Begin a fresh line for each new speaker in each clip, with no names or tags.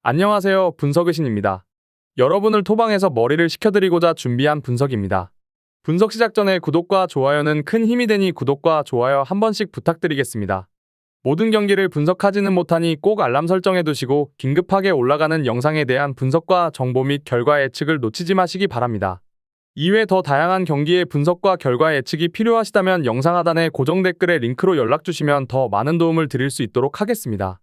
안녕하세요. 분석의신입니다. 여러분을 토방에서 머리를 식혀드리고자 준비한 분석입니다. 분석 시작 전에 구독과 좋아요는 큰 힘이 되니 구독과 좋아요 한 번씩 부탁드리겠습니다. 모든 경기를 분석하지는 못하니 꼭 알람 설정해 두시고 긴급하게 올라가는 영상에 대한 분석과 정보 및 결과 예측을 놓치지 마시기 바랍니다. 이외 더 다양한 경기의 분석과 결과 예측이 필요하시다면 영상 하단의 고정 댓글에 링크로 연락 주시면 더 많은 도움을 드릴 수 있도록 하겠습니다.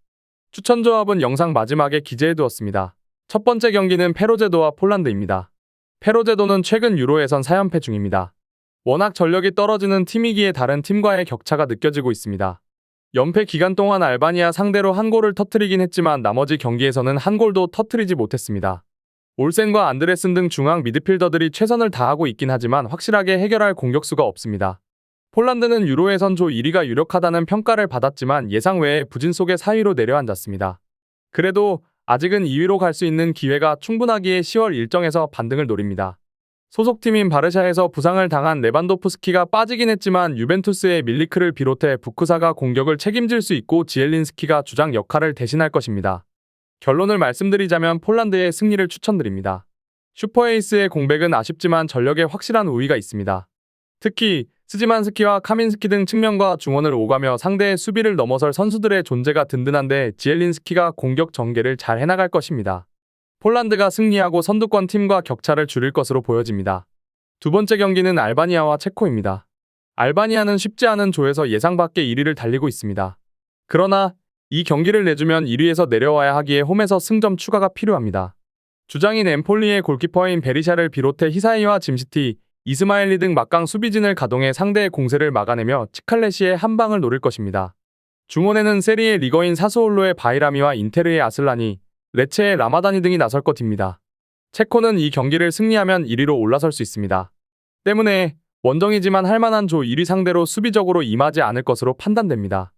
추천 조합은 영상 마지막에 기재해 두었습니다. 첫 번째 경기는 페로제도와 폴란드입니다. 페로제도는 최근 유로에선 4연패 중입니다. 워낙 전력이 떨어지는 팀이기에 다른 팀과의 격차가 느껴지고 있습니다. 연패 기간 동안 알바니아 상대로 한 골을 터뜨리긴 했지만 나머지 경기에서는 한 골도 터뜨리지 못했습니다. 올센과 안드레슨 등 중앙 미드필더들이 최선을 다하고 있긴 하지만 확실하게 해결할 공격수가 없습니다. 폴란드는 유로 예선 조 1위가 유력하다는 평가를 받았지만 예상 외의 부진 속에 4위로 내려앉았습니다. 그래도 아직은 2위로 갈 수 있는 기회가 충분하기에 10월 일정에서 반등을 노립니다. 소속팀인 바르샤에서 부상을 당한 레반도프스키가 빠지긴 했지만 유벤투스의 밀리크를 비롯해 부크사가 공격을 책임질 수 있고 지엘린스키가 주장 역할을 대신할 것입니다. 결론을 말씀드리자면 폴란드의 승리를 추천드립니다. 슈퍼에이스의 공백은 아쉽지만 전력에 확실한 우위가 있습니다. 특히 스지만스키와 카민스키 등 측면과 중원을 오가며 상대의 수비를 넘어설 선수들의 존재가 든든한데 지엘린스키가 공격 전개를 잘 해나갈 것입니다. 폴란드가 승리하고 선두권 팀과 격차를 줄일 것으로 보여집니다. 두 번째 경기는 알바니아와 체코입니다. 알바니아는 쉽지 않은 조에서 예상 밖의 1위를 달리고 있습니다. 그러나 이 경기를 내주면 1위에서 내려와야 하기에 홈에서 승점 추가가 필요합니다. 주장인 엠폴리의 골키퍼인 베리샤를 비롯해 히사이와 짐시티, 이스마일리 등 막강 수비진을 가동해 상대의 공세를 막아내며 치칼레시의 한 방을 노릴 것입니다. 중원에는 세리에 리거인 사스올로의 바이라미와 인테르의 아슬라니, 레체의 라마다니 등이 나설 것입니다. 체코는 이 경기를 승리하면 1위로 올라설 수 있습니다. 때문에 원정이지만 할만한 조 1위 상대로 수비적으로 임하지 않을 것으로 판단됩니다.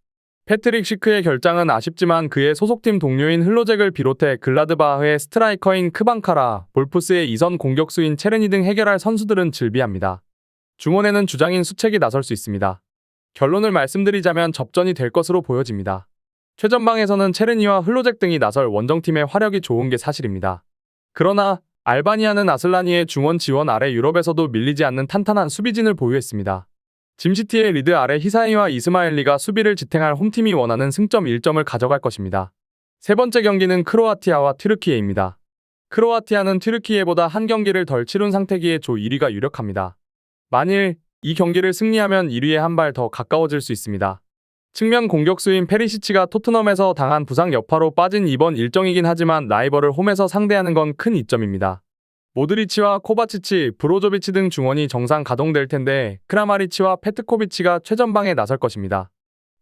패트릭 시크의 결장은 아쉽지만 그의 소속팀 동료인 흘로잭을 비롯해 글라드바흐의 스트라이커인 크방카라, 볼프스의 이선 공격수인 체르니 등 해결할 선수들은 즐비합니다. 중원에는 주장인 수책이 나설 수 있습니다. 결론을 말씀드리자면 접전이 될 것으로 보여집니다. 최전방에서는 체르니와 흘로잭 등이 나설 원정팀의 화력이 좋은 게 사실입니다. 그러나 알바니아는 아슬라니의 중원 지원 아래 유럽에서도 밀리지 않는 탄탄한 수비진을 보유했습니다. 짐시티의 리드 아래 히사이와 이스마일리가 수비를 지탱할 홈팀이 원하는 승점 1점을 가져갈 것입니다. 세 번째 경기는 크로아티아와 튀르키예입니다. 크로아티아는 튀르키예보다 한 경기를 덜 치룬 상태기에 조 1위가 유력합니다. 만일 이 경기를 승리하면 1위에 한 발 더 가까워질 수 있습니다. 측면 공격수인 페리시치가 토트넘에서 당한 부상 여파로 빠진 이번 일정이긴 하지만 라이벌을 홈에서 상대하는 건 큰 이점입니다. 모드리치와 코바치치, 브로조비치 등 중원이 정상 가동될 텐데 크라마리치와 페트코비치가 최전방에 나설 것입니다.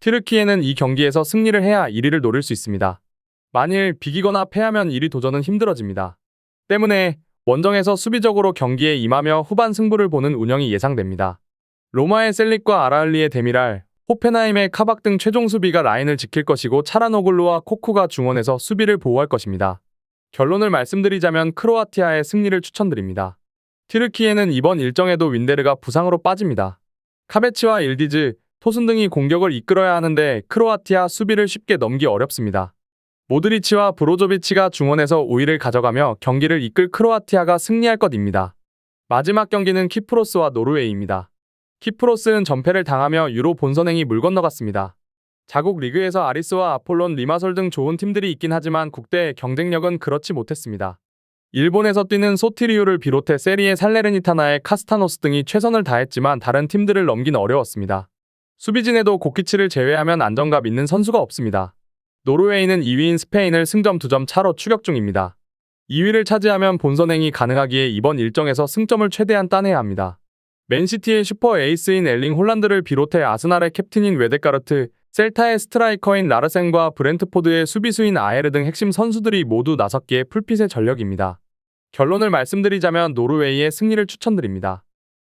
튀르키예는 이 경기에서 승리를 해야 1위를 노릴 수 있습니다. 만일 비기거나 패하면 1위 도전은 힘들어집니다. 때문에 원정에서 수비적으로 경기에 임하며 후반 승부를 보는 운영이 예상됩니다. 로마의 셀릭과 아라을리의 데미랄, 호펜하임의 카박 등 최종 수비가 라인을 지킬 것이고 차라노글루와 코쿠가 중원에서 수비를 보호할 것입니다. 결론을 말씀드리자면 크로아티아의 승리를 추천드립니다. 튀르키예는 이번 일정에도 윈데르가 부상으로 빠집니다. 카베치와 일디즈, 토순 등이 공격을 이끌어야 하는데 크로아티아 수비를 쉽게 넘기 어렵습니다. 모드리치와 브로조비치가 중원에서 우위를 가져가며 경기를 이끌 크로아티아가 승리할 것입니다. 마지막 경기는 키프로스와 노르웨이입니다. 키프로스는 전패를 당하며 유로 본선행이 물 건너갔습니다. 자국 리그에서 아리스와 아폴론 리마솔 등 좋은 팀들이 있긴 하지만 국대 경쟁력은 그렇지 못했습니다. 일본에서 뛰는 소티리우를 비롯해 세리에 살레르니타나의 카스타노스 등이 최선을 다했지만 다른 팀들을 넘긴 어려웠습니다. 수비진에도 고키치를 제외하면 안정감 있는 선수가 없습니다. 노르웨이는 2위인 스페인을 승점 2점 차로 추격 중입니다. 2위를 차지하면 본선행이 가능하기에 이번 일정에서 승점을 최대한 따내야 합니다. 맨시티의 슈퍼 에이스인 엘링 홀란드를 비롯해 아스날의 캡틴인 웨데카르트, 셀타의 스트라이커인 라르센과 브렌트포드의 수비수인 아에르 등 핵심 선수들이 모두 나섰기에 풀핏의 전력입니다. 결론을 말씀드리자면 노르웨이의 승리를 추천드립니다.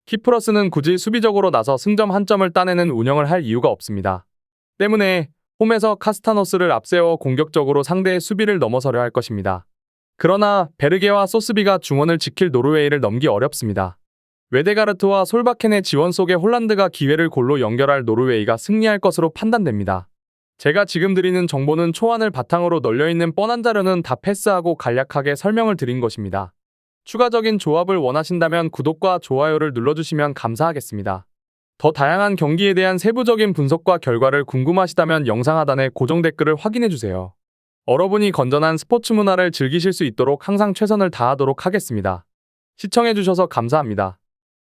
키프러스는 굳이 수비적으로 나서 승점 한 점을 따내는 운영을 할 이유가 없습니다. 때문에 홈에서 카스타노스를 앞세워 공격적으로 상대의 수비를 넘어서려 할 것입니다. 그러나 베르게와 소스비가 중원을 지킬 노르웨이를 넘기 어렵습니다. 웨데가르트와 솔바켄의 지원 속에 홀란드가 기회를 골로 연결할 노르웨이가 승리할 것으로 판단됩니다. 제가 지금 드리는 정보는 초안을 바탕으로 널려있는 뻔한 자료는 다 패스하고 간략하게 설명을 드린 것입니다. 추가적인 조합을 원하신다면 구독과 좋아요를 눌러주시면 감사하겠습니다. 더 다양한 경기에 대한 세부적인 분석과 결과를 궁금하시다면 영상 하단의 고정 댓글을 확인해주세요. 여러분이 건전한 스포츠 문화를 즐기실 수 있도록 항상 최선을 다하도록 하겠습니다. 시청해주셔서 감사합니다.